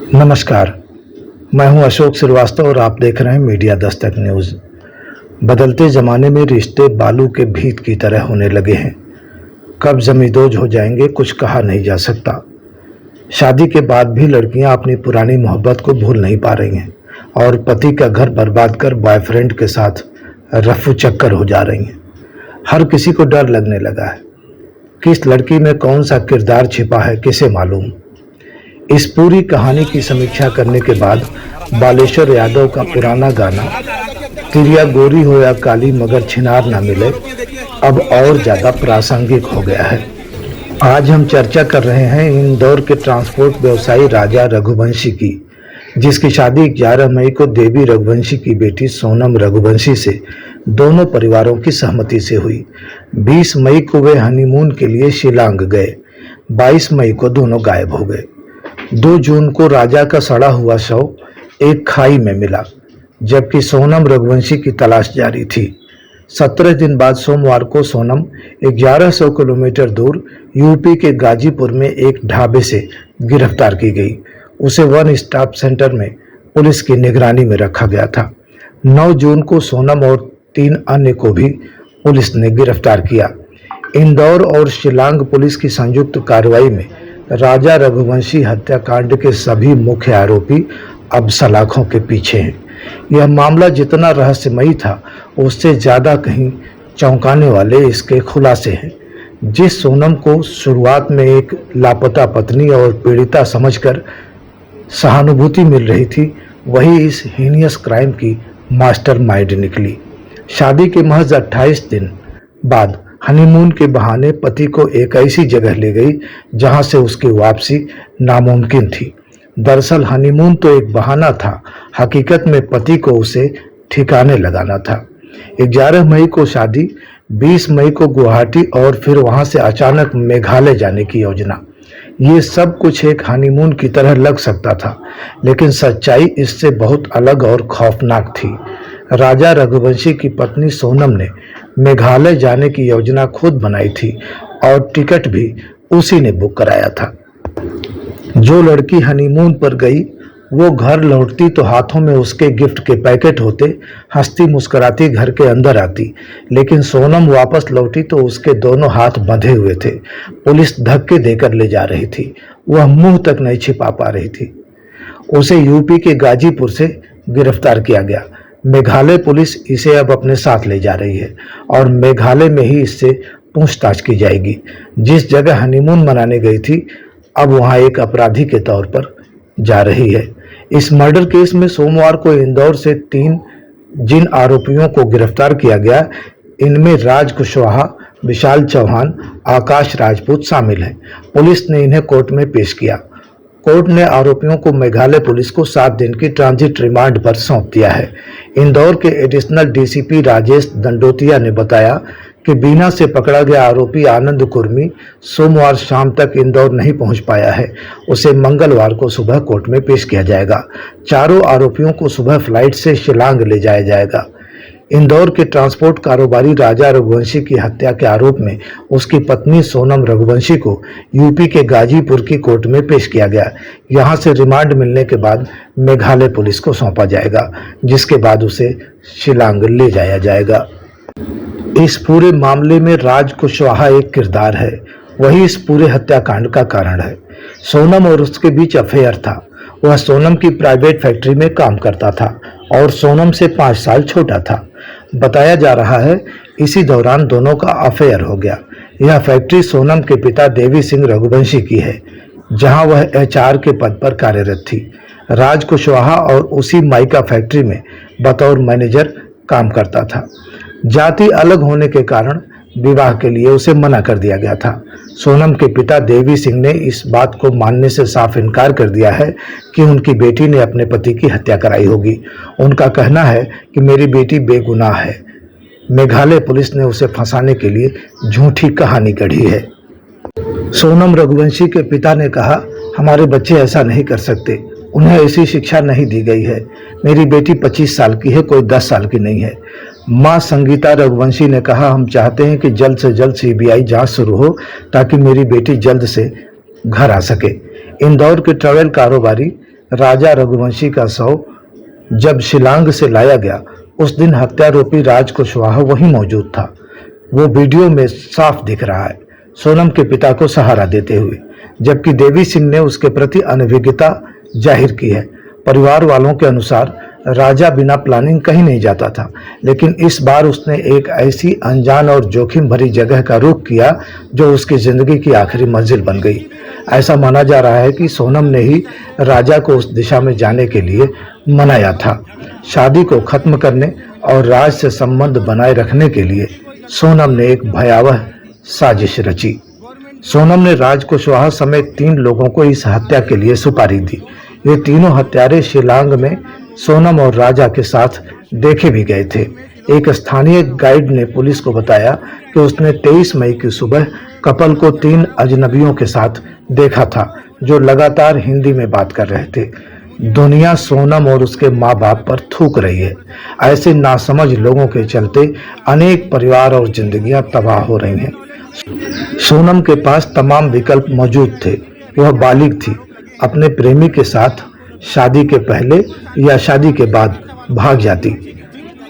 नमस्कार, मैं हूं अशोक श्रीवास्तव और आप देख रहे हैं मीडिया दस्तक न्यूज़। बदलते ज़माने में रिश्ते बालू के भीत की तरह होने लगे हैं। कब ज़मींदोज़ हो जाएंगे कुछ कहा नहीं जा सकता। शादी के बाद भी लड़कियां अपनी पुरानी मोहब्बत को भूल नहीं पा रही हैं और पति का घर बर्बाद कर बॉयफ्रेंड के साथ रफू चक्कर हो जा रही हैं। हर किसी को डर लगने लगा है। किस लड़की में कौन सा किरदार छिपा है किसे मालूम। इस पूरी कहानी की समीक्षा करने के बाद बालेश्वर यादव का पुराना गाना तिरिया गोरी हो या काली मगर छिनार ना मिले अब और ज्यादा प्रासंगिक हो गया है। आज हम चर्चा कर रहे हैं इंदौर के ट्रांसपोर्ट व्यवसायी राजा रघुवंशी की, जिसकी शादी 11 मई को देवी रघुवंशी की बेटी सोनम रघुवंशी से दोनों परिवारों की सहमति से हुई। 20 मई को वे हनीमून के लिए शिलांग गए। 22 मई को दोनों गायब हो गए। 2 जून को राजा का सड़ा हुआ शव एक खाई में मिला, जबकि सोनम रघुवंशी की तलाश जारी थी। 17 दिन बाद सोमवार को सोनम 1100 किलोमीटर दूर यूपी के गाजीपुर में एक ढाबे से गिरफ्तार की गई। उसे वन स्टॉप सेंटर में पुलिस की निगरानी में रखा गया था। 9 जून को सोनम और 3 अन्य को भी पुलिस ने गिरफ्तार किया। इंदौर और शिलांग पुलिस की संयुक्त कार्रवाई में राजा रघुवंशी हत्याकांड के सभी मुख्य आरोपी अब सलाखों के पीछे हैं। यह मामला जितना रहस्यमयी था उससे ज्यादा कहीं चौंकाने वाले इसके खुलासे हैं। जिस सोनम को शुरुआत में एक लापता पत्नी और पीड़िता समझकर सहानुभूति मिल रही थी, वही इस हीनियस क्राइम की मास्टरमाइंड निकली। शादी के महज 28 दिन बाद हनीमून के बहाने पति को एक ऐसी जगह ले गई जहां से उसकी वापसी नामुमकिन थी। दरअसल हनीमून तो एक बहाना था, हकीकत में पति को उसे ठिकाने लगाना था। 11 मई को शादी, 20 मई को गुवाहाटी और फिर वहां से अचानक मेघालय जाने की योजना। ये सब कुछ एक हनीमून की तरह लग सकता था, लेकिन सच्चाई इससे बहुत अलग और खौफनाक थी। राजा रघुवंशी की पत्नी सोनम ने मेघालय जाने की योजना खुद बनाई थी और टिकट भी उसी ने बुक कराया था। जो लड़की हनीमून पर गई वो घर लौटती तो हाथों में उसके गिफ्ट के पैकेट होते, हंसती मुस्कुराती घर के अंदर आती। लेकिन सोनम वापस लौटी तो उसके दोनों हाथ बंधे हुए थे। पुलिस धक्के देकर ले जा रही थी। वह मुंह तक नहीं छिपा पा रही थी। उसे यूपी के गाजीपुर से गिरफ्तार किया गया। मेघालय पुलिस इसे अब अपने साथ ले जा रही है और मेघालय में ही इससे पूछताछ की जाएगी। जिस जगह हनीमून मनाने गई थी अब वहां एक अपराधी के तौर पर जा रही है। इस मर्डर केस में सोमवार को इंदौर से 3 जिन आरोपियों को गिरफ्तार किया गया, इनमें राज कुशवाहा, विशाल चौहान, आकाश राजपूत शामिल हैं। पुलिस ने इन्हें कोर्ट में पेश किया। कोर्ट ने आरोपियों को मेघालय पुलिस को 7 दिन की ट्रांजिट रिमांड पर सौंप दिया है। इंदौर के एडिशनल डीसीपी राजेश दंडोतिया ने बताया कि बीना से पकड़ा गया आरोपी आनंद कुर्मी सोमवार शाम तक इंदौर नहीं पहुंच पाया है। उसे मंगलवार को सुबह कोर्ट में पेश किया जाएगा। चारों आरोपियों को सुबह फ्लाइट से शिलांग ले जाया जाएगा। इंदौर के ट्रांसपोर्ट कारोबारी राजा रघुवंशी की हत्या के आरोप में उसकी पत्नी सोनम रघुवंशी को यूपी के गाजीपुर की कोर्ट में पेश किया गया। यहां से रिमांड मिलने के बाद मेघालय पुलिस को सौंपा जाएगा, जिसके बाद उसे शिलांग ले जाया जाएगा। इस पूरे मामले में राज कुशवाहा एक किरदार है, वही इस पूरे हत्याकांड का कारण है। सोनम और उसके बीच अफेयर था। वह सोनम की प्राइवेट फैक्ट्री में काम करता था और सोनम से 5 साल छोटा था। बताया जा रहा है इसी दौरान दोनों का अफेयर हो गया। यह फैक्ट्री सोनम के पिता देवी सिंह रघुवंशी की है, जहां वह एचआर के पद पर कार्यरत थी। राज कुशवाहा और उसी माइका फैक्ट्री में बतौर मैनेजर काम करता था। जाति अलग होने के कारण विवाह के लिए उसे मना कर दिया गया था। सोनम के पिता देवी सिंह ने इस बात को मानने से साफ इनकार कर दिया है कि उनकी बेटी ने अपने पति की हत्या कराई होगी। उनका कहना है कि मेरी बेटी बेगुनाह है। मेघालय पुलिस ने उसे फंसाने के लिए झूठी कहानी गढ़ी है। सोनम रघुवंशी के पिता ने कहा, हमारे बच्चे ऐसा नहीं कर सकते, उन्हें ऐसी शिक्षा नहीं दी गई है। मेरी बेटी 25 साल की है, कोई 10 साल की नहीं है। मां संगीता रघुवंशी ने कहा, हम चाहते हैं कि जल्द से जल्द सीबीआई जांच शुरू हो ताकि मेरी बेटी जल्द से घर आ सके। इंदौर के ट्रैवल कारोबारी राजा रघुवंशी का शव जब शिलांग से लाया गया, उस दिन हत्यारोपी राज कुशवाहा वहीं मौजूद था। वो वीडियो में साफ दिख रहा है, सोनम के पिता को सहारा देते हुए, जबकि देवी सिंह ने उसके प्रति अनभिज्ञता जाहिर की है। परिवार वालों के अनुसार राजा बिना प्लानिंग कहीं नहीं जाता था, लेकिन इस बार उसने एक ऐसी अनजान और जोखिम भरी जगह का रुख किया जो उसकी जिंदगी की आखिरी मंजिल बन गई। ऐसा माना जा रहा है कि सोनम ने ही राजा को उस दिशा में जाने के लिए मनाया था। शादी को खत्म करने और राज से संबंध बनाए रखने के लिए सोनम ने एक भयावह साजिश रची। सोनम ने राज कुशवाहा समेत 3 लोगों को इस हत्या के लिए सुपारी दी। ये तीनों हत्यारे शिलांग में सोनम और राजा के साथ देखे भी गए थे। एक स्थानीय गाइड ने पुलिस को बताया कि उसने 23 मई की सुबह कपल को 3 अजनबियों के साथ देखा था, जो लगातार हिंदी में बात कर रहे थे। दुनिया सोनम और उसके माँ बाप पर थूक रही है। ऐसे नासमझ लोगों के चलते अनेक परिवार और जिंदगियां तबाह हो रही हैं। सोनम के पास तमाम विकल्प मौजूद थे। वह बालिग थी। अपने प्रेमी के साथ शादी के पहले या शादी के बाद भाग जाती।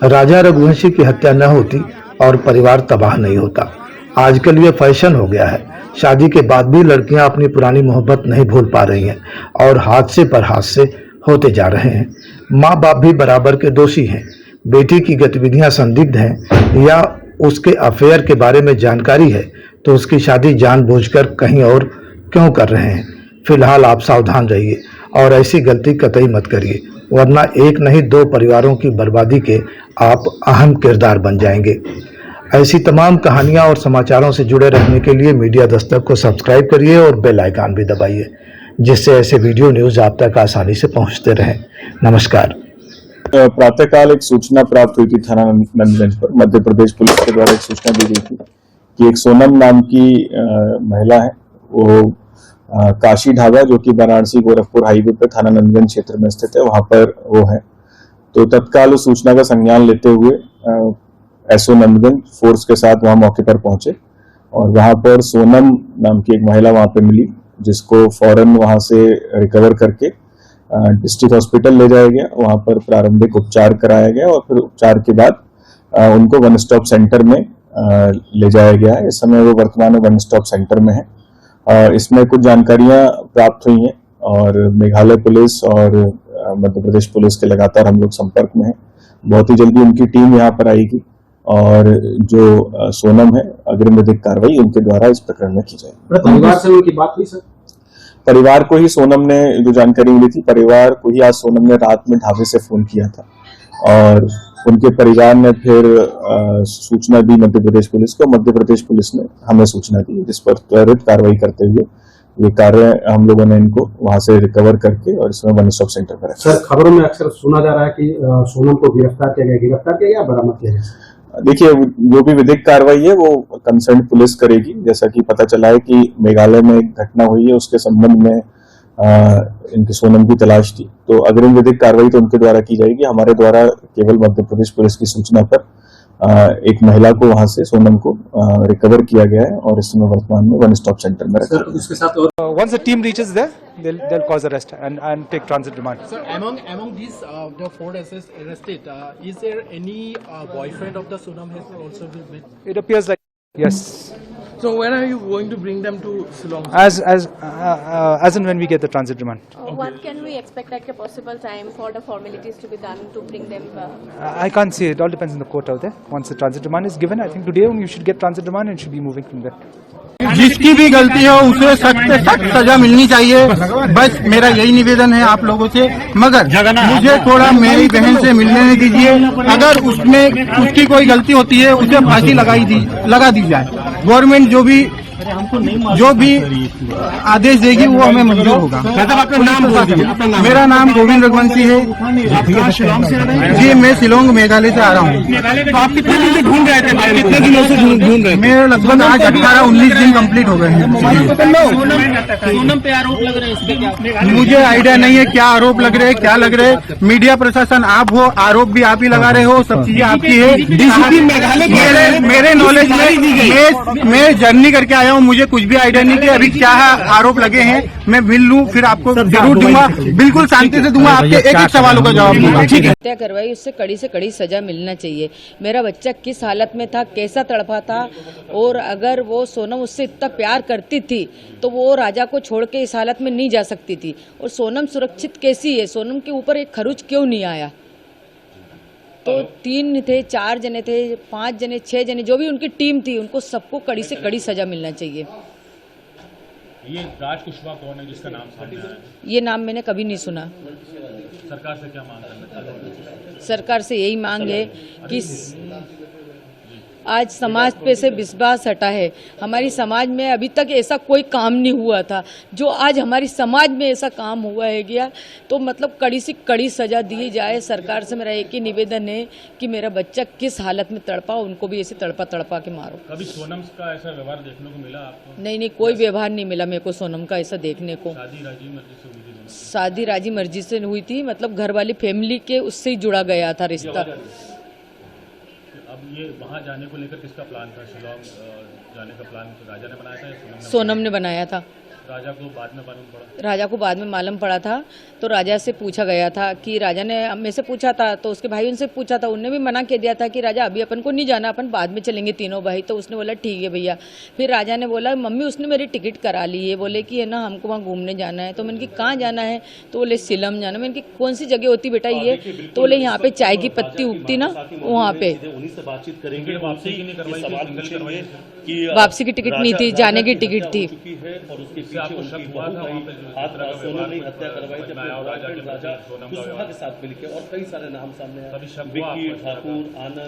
राजा रघुवंशी की हत्या न होती और परिवार तबाह नहीं होता। आजकल ये फैशन हो गया है। शादी के बाद भी लड़कियां अपनी पुरानी मोहब्बत नहीं भूल पा रही हैं और हादसे पर हादसे होते जा रहे हैं। माँ बाप भी बराबर के दोषी हैं। बेटी की गतिविधियां संदिग्ध हैं या उसके अफेयर के बारे में जानकारी है तो उसकी शादी जानबूझकर कहीं और क्यों कर रहे हैं। फिलहाल आप सावधान रहिए और ऐसी गलती कतई मत करिए, वरना एक नहीं 2 परिवारों की बर्बादी के आप अहम किरदार बन जाएंगे। ऐसी तमाम कहानियां और समाचारों से जुड़े रहने के लिए मीडिया दस्तक को सब्सक्राइब करिए और बेल आइकन भी दबाइए, जिससे ऐसे वीडियो न्यूज आप तक आसानी से पहुंचते रहें। नमस्कार। प्रातःकाल एक सूचना प्राप्त हुई थी थाना नंदगंज पर। मध्य प्रदेश पुलिस के द्वारा एक सूचना दी गई थी कि एक सोनम नाम की महिला है, वो काशी ढाबा जो कि वाराणसी गोरखपुर हाईवे पर थाना नंदगंज क्षेत्र में स्थित है, वहां पर वो है। तो तत्काल उस सूचना का संज्ञान लेते हुए एसओ नंदगंज फोर्स के साथ वहां मौके पर पहुंचे और वहां पर सोनम नाम की एक महिला वहां पे मिली, जिसको फौरन वहां से रिकवर करके डिस्ट्रिक्ट हॉस्पिटल ले जाया गया। वहां पर प्रारंभिक उपचार कराया गया और फिर उपचार के बाद उनको वन स्टॉप सेंटर में ले जाया गया है। इस समय वो वर्तमान में वन स्टॉप सेंटर में है। इसमें कुछ जानकारियां प्राप्त हुई हैं और मेघालय पुलिस और मध्य प्रदेश पुलिस के लगातार हम लोग संपर्क में हैं। बहुत ही जल्दी उनकी टीम यहाँ पर आएगी और जो सोनम है अग्रिम विधिक कार्रवाई उनके द्वारा इस प्रकरण में की जाएगी। परिवार से उनकी बात हुई सर? परिवार को ही सोनम ने जो जानकारी मिली थी, परिवार को ही आज सोनम ने रात में ढाबे से फोन किया था और उनके परिवार ने फिर सूचना दी मध्य प्रदेश पुलिस को। मध्य प्रदेश पुलिस ने हमें सूचना दी, जिस पर त्वरित कार्रवाई करते हुए ये कार्य हम लोगों ने इनको वहां से रिकवर करके और इसमें वन स्टॉप सेंटर पर रखा। सर, खबरों में अक्सर सुना जा रहा है कि सोनम को गिरफ्तार किया गया, बरामद किया गया। देखिए, जो भी विधिक कार्रवाई है वो कंसर्न पुलिस करेगी। जैसा कि पता चला है कि मेघालय में एक घटना हुई है, उसके संबंध में इनकी सोनम की तलाश थी, तो अग्रिम विधिक कार्रवाई तो उनके द्वारा की जाएगी। हमारे द्वारा केवल मध्य प्रदेश पुलिस की सूचना पर एक महिला को वहां से सोनम को रिकवर किया गया है और इस समय वर्तमान में वन स्टॉप सेंटर में रखा है। उसके साथ Once the team reaches there, they'll cause arrest and take transit remand. Sir, among these the 4 arrested, is there any boyfriend of the Sonam has also been met? It appears like yes. So when are you going to bring them to Shillong? As and when we get the transit remand. What can we expect like a possible time for the formalities to be done to bring them? I can't say. It all depends on the court out there. Once the transit remand is given, I think today you should get transit remand and should be moving from there. जिसकी भी गलती हो उसे सख्त से सख्त सजा मिलनी चाहिए। बस मेरा यही निवेदन है आप लोगों से। मगर मुझे थोड़ा मेरी बहन से मिलने दीजिए। अगर उसमें उसकी कोई गलती होती है उसे फांसी लगा दी जाए। गवर्नमेंट जो भी आदेश देगी वो हमें मंजूर होगा। आपका नाम बोल दीजिए। मेरा नाम गोविंद रघुवंशी है। जी, मैं शिलोंग मेघालय से आ रहा हूँ। तो आप कितने दिन से ढूंढ रहे थे? कितने दिनों से ढूंढ रहे थे? मेरे लगभग आज 18-19 दिन कंप्लीट हो गए हैं। सोनम पे आरोप लग रहे हैं, इस पे क्या? मुझे आइडिया नहीं है क्या आरोप लग रहे हैं, क्या लग रहे हैं। मीडिया प्रशासन आप हो, आरोप भी आप ही लगा रहे हो, सब चीजें आपकी है। डीसीपी मेघालय मेरे नॉलेज में मैं जर्नी करके आया हूँ। मुझे मुझे कुछ भी आइडिया नहीं कि अभी क्या आरोप लगे हैं। मैं मिल लूं फिर आपको जरूर दूंगा, बिल्कुल शांति से दूंगा, आपके एक एक सवालों का जवाब दूंगा। ठीक है, हत्या करवाई, उससे कड़ी से कड़ी सजा मिलना चाहिए। मेरा बच्चा किस हालत में था, कैसा तड़पा था, और अगर वो सोनम उससे इतना प्यार करती थी तो वो राजा को छोड़ के इस हालत में नहीं जा सकती थी। और सोनम सुरक्षित कैसी है, सोनम के ऊपर एक खरोच क्यों नहीं आया? तो 3 थे, 4 जने थे, 5 जने, 6 जने, जो भी उनकी टीम थी, उनको सबको कड़ी से कड़ी सजा मिलना चाहिए। ये राज कुशवाहा कौन है जिसका नाम सामने आया है? ये नाम मैंने कभी नहीं सुना। सरकार से क्या मांग करना चाहते हैं? सरकार से यही मांग है कि आज समाज पे से विश्वास हटा है। हमारी समाज में अभी तक ऐसा कोई काम नहीं हुआ था, जो आज हमारी समाज में ऐसा काम हुआ है गया, तो मतलब कड़ी से कड़ी सजा दी जाए। सरकार से मेरा एक ही निवेदन है कि मेरा बच्चा किस हालत में तड़पा, उनको भी ऐसे तड़पा तड़पा के मारो। कभी सोनम का ऐसा व्यवहार देखने को मिला आपको? नहीं, कोई व्यवहार नहीं मिला मेरे को सोनम का ऐसा देखने को। शादी राजी मर्जी से हुई थी? शादी राजी मर्जी से हुई थी, मतलब घर वाली फैमिली के उससे ही जुड़ा गया था रिश्ता। अब ये वहाँ जाने को लेकर किसका प्लान था? शिलोंग जाने का प्लान राजा ने बनाया था या सोनम ने बनाया था? राजा को बाद में मालूम पड़ा? राजा को बाद में मालूम पड़ा था, तो राजा से पूछा गया था कि राजा ने मेरे से पूछा था, तो उसके भाई उनसे पूछा था, उनने भी मना कर दिया था कि राजा अभी अपन को नहीं जाना, अपन बाद में चलेंगे तीनों भाई। तो उसने बोला ठीक है भैया। फिर राजा ने बोला मम्मी उसने मेरी टिकट करा ली है, बोले कि है ना हमको वहाँ घूमने जाना है। तो मैंने कि कहाँ जाना है? तो बोले शिलम जाना। मैंने कि कौन सी जगह होती बेटा ये? तो बोले यहाँ पे चाय की पत्ती उगती ना, वहाँ पे। वापसी की टिकट नहीं थी, जाने की टिकट थी।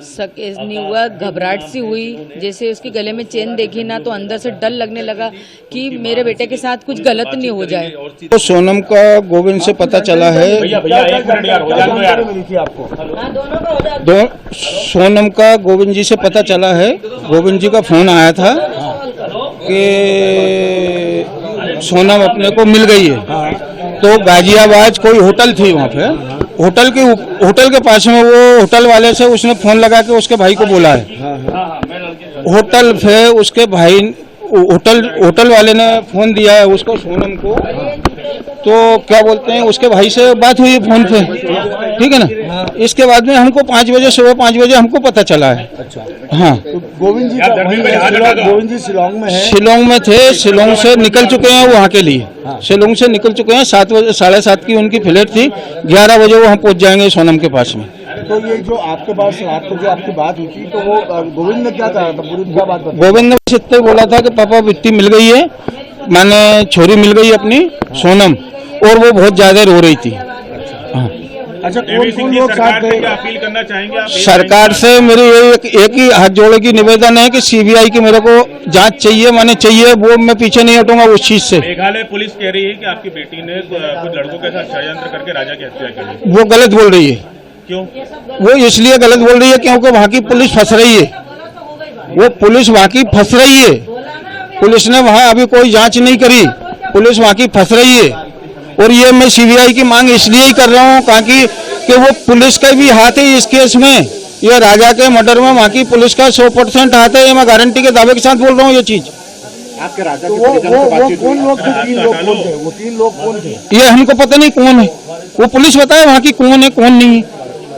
शक नहीं हुआ, घबराहट सी हुई। जैसे उसके गले में चेन देखी ना, तो अंदर से डर लगने लगा कि मेरे बेटे के साथ कुछ गलत नहीं हो जाए। तो सोनम का गोविंद से पता चला है, सोनम का गोविंद जी से पता चला है, गोविंद जी का फोन आया था कि सोनम अपने को मिल गई है। तो गाजियाबाद कोई होटल थी वहाँ पे, होटल के पास में वो होटल वाले से उसने फोन लगा के उसके भाई को बोला है। होटल पे उसके भाई होटल वाले ने फोन दिया है उसको, सोनम को। तो क्या बोलते हैं, उसके भाई से बात हुई फोन पे, ठीक है ना। इसके बाद में हमको 5 बजे, सुबह 5 बजे हमको पता चला है। हाँ, गोविंद जी शिलोंग में है? शिलोंग में थे, शिलोंग से निकल चुके हैं वहाँ के लिए। शिलोंग से निकल चुके हैं, 7 बजे, 7:30 की उनकी फ्लाइट थी, 11 बजे वो वहाँ पहुँच जाएंगे सोनम के पास में। तो ये जो आपके पास रात को जो आपकी बात हुई थी, तो वो गोविंद ने क्या कहा था, पूरी क्या बात बताई? गोविंद ने बस इतना बोला था कि पापा बिट्टी मिल गई है, मैंने छोरी मिल गई अपनी सोनम, और वो बहुत ज्यादा रो रही थी। अच्छा, कौन लोग साथ थे? अपील करना चाहेंगे आप? सरकार से मेरी एक ही हाथ जोड़े की निवेदन है कि सीबीआई की मेरे को जांच चाहिए, मैंने चाहिए, वो मैं पीछे नहीं हटूंगा उस चीज से। मेघालय पुलिस कह रही है कि आपकी बेटी ने कुछ लड़कों के साथ षड्यंत्र करके राजा की हत्या की। वो गलत बोल रही है। क्यों? वो इसलिए गलत बोल रही है क्योंकि वहाँ की पुलिस फंस रही है, वो पुलिस वहाँ की फंस रही है। पुलिस ने वहाँ अभी कोई जांच नहीं करी, पुलिस वहाँ की फंस रही है। और ये मैं सीबीआई की मांग इसलिए ही कर रहा हूँ ताकि कि वो पुलिस का भी हाथ है इस केस में। ये राजा के मर्डर में वहाँ की पुलिस का 100% हाथ है, ये मैं गारंटी के दावे के साथ बोल रहा हूँ ये चीज। आपके राजा के परिजन से बातचीत हुई? कौन लोग थे? 3 लोग कौन थे? वो 3 लोग कौन थे? ये हमको पता नहीं कौन है, वो पुलिस बताए वहाँ की कौन है कौन नहीं है।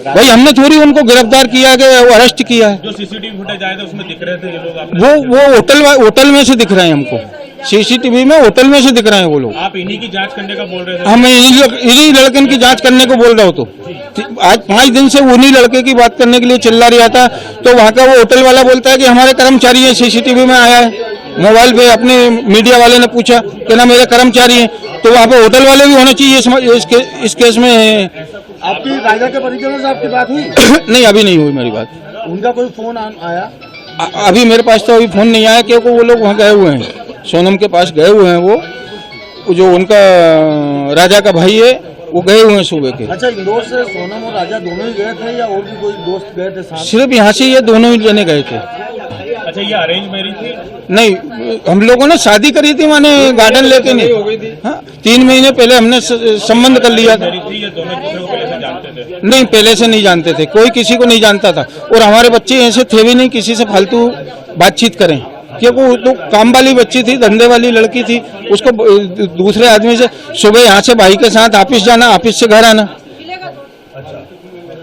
भाई हमने थोड़ी उनको गिरफ्तार किया कि वो अरेस्ट किया है। जो सीसीटीवी फुटेज आए थे उसमें दिख रहे थे ये लोग आपने? वो होटल में से दिख रहे हैं हमको, सीसीटीवी में होटल में से दिख रहे हैं वो लोग। आप इन्हीं की जांच करने का बोल रहे थे? हम इन्हीं लड़के की जांच करने को बोल रहा हूँ। तो आज 5 दिन से उन्हीं लड़के की बात करने के लिए चिल्ला रहा था। तो वहाँ का वो होटल वाला बोलता है कि हमारे कर्मचारी है, सीसीटीवी में आया है। मोबाइल पे अपने मीडिया वाले ने पूछा कि ना मेरे कर्मचारी हैं, तो वहाँ पे होटल वाले भी होने चाहिए इस केस में। आपकी राजा के परिजनों से आपकी बात हुई? नहीं, अभी नहीं हुई मेरी बात। उनका कोई फोन आया? अभी मेरे पास तो अभी फोन नहीं आया, क्योंकि वो लोग वहाँ गए हुए हैं, सोनम के पास गए हुए हैं। वो जो उनका राजा का भाई है वो गए हुए हैं सुबह के। अच्छा, इंदौर से सोनम और राजा दोनों ही गए थे या और भी कोई दोस्त गए थे साथ? सिर्फ यहाँ से ये दोनों ही जने गए थे। अच्छा, ये अरेंज मैरिज थी? नहीं, हम लोगों ने शादी करी थी, मैंने गार्डन लेके नहीं। हाँ, 3 महीने पहले हमने संबंध कर लिया था। ये दोनों दूसरे को पहले से जानते थे? नहीं, पहले से नहीं जानते थे, कोई किसी को नहीं जानता था। और हमारे बच्चे ऐसे थे भी नहीं किसी से फालतू बातचीत करें। क्योंकि वो तो काम वाली बच्ची थी, धंधे वाली लड़की थी, उसको दूसरे आदमी से सुबह यहाँ से भाई के साथ ऑफिस जाना, ऑफिस से घर आना।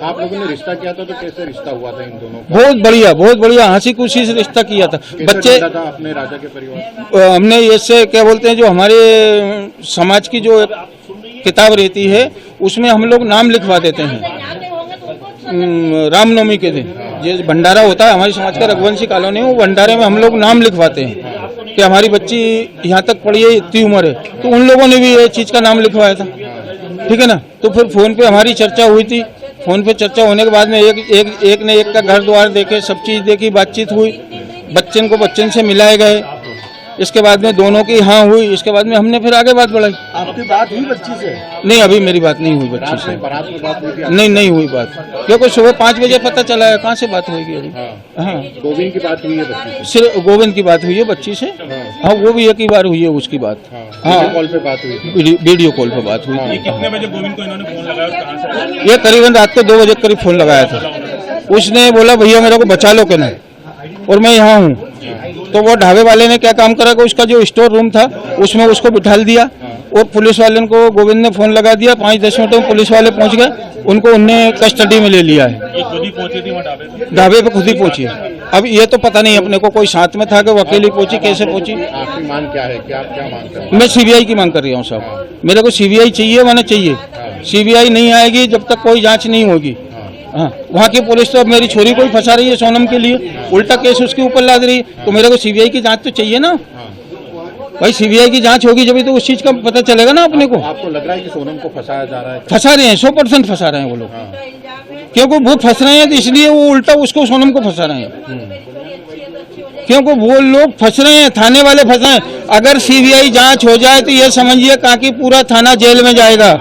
आप लोगों ने रिश्ता किया था तो कैसे रिश्ता हुआ था इन दोनों का? बहुत बढ़िया हंसी खुशी से रिश्ता किया था। बच्चे था अपने राजा के परिवार? हमने इससे क्या बोलते हैं, जो हमारे समाज की जो किताब रहती है उसमें हम लोग नाम लिखवा देते हैं रामनवमी के दिन। ये भंडारा होता है हमारी समाज का, रघुवंशी कॉलोनी, वो भंडारे में हम लोग नाम लिखवाते हैं कि हमारी बच्ची यहाँ तक पढ़ी है, इतनी उम्र है। तो उन लोगों ने भी ये चीज़ का नाम लिखवाया था, ठीक है ना। तो फिर फोन पे हमारी चर्चा हुई थी। फोन पे चर्चा होने के बाद में एक ने एक का घर द्वार देखे, सब चीज़ देखी, बातचीत हुई, बच्चन को बच्चन से मिलाए गए। इसके बाद में दोनों की हाँ हुई। इसके बाद में हमने फिर आगे बात बढ़ाई। आपकी बात हुई बच्ची से? नहीं, अभी मेरी बात नहीं हुई बच्ची से। बारात में बात हुई थी? नहीं हुई बात, क्योंकि सुबह 5 बजे पता चला है, कहाँ से बात होगी अभी। हाँ, गोविंद की बात हुई है बच्ची से? सिर्फ गोविंद की बात हुई है बच्ची से। हाँ, वो भी एक ही बार हुई है उसकी बात। हाँ, कॉल पे बात हुई थी? वीडियो कॉल पे बात हुई थी। कितने बजे गोविंद को इन्होंने फोन लगाया और कहाँ से? ये करीबन रात को 2 बजे करीब फोन लगाया था। उसने बोला भैया मेरे को बचा लो, कहना, और मैं यहाँ हूँ। तो वो ढाबे वाले ने क्या काम करा कि उसका जो स्टोर रूम था उसमें उसको बिठाल दिया, और पुलिस वाले को गोविंद ने फोन लगा दिया। 5-10 मिनट में पुलिस वाले पहुंच गए, उनको उनने कस्टडी में ले लिया है। ये खुद ही पहुंची थी वहाँ ढाबे पे खुद ही पहुंची। अब ये तो पता नहीं अपने को, कोई साथ में था कि वो अकेली पहुंची, कैसे पहुंची। आपकी मांग क्या है, क्या आप क्या मांग कर? मैं सीबीआई की मांग कर रहा हूँ साहब। मेरे को सीबीआई चाहिए, माने चाहिए। सीबीआई नहीं आएगी जब तक कोई जांच नहीं होगी। हाँ, वहाँ की पुलिस तो अब मेरी छोरी को ही फंसा रही है सोनम के लिए, उल्टा केस उसके ऊपर लाद रही है। तो मेरे को सीबीआई की जांच तो चाहिए ना भाई। सीबीआई की जांच होगी जब तो उस चीज का पता चलेगा ना अपने को। आपको लग रहा है कि सोनम को फंसाया जा रहा है? फंसा रहे हैं, 100% फंसा रहे हैं वो लोग। क्योंकि वो फंस रहे हैं तो इसलिए वो उल्टा उसको, सोनम को फंसा रहे हैं। क्योंकि वो लोग फंस रहे हैं, थाने वाले फंस रहे हैं। अगर सीबीआई जांच हो जाए तो ये समझिए कि पूरा थाना जेल में जाएगा।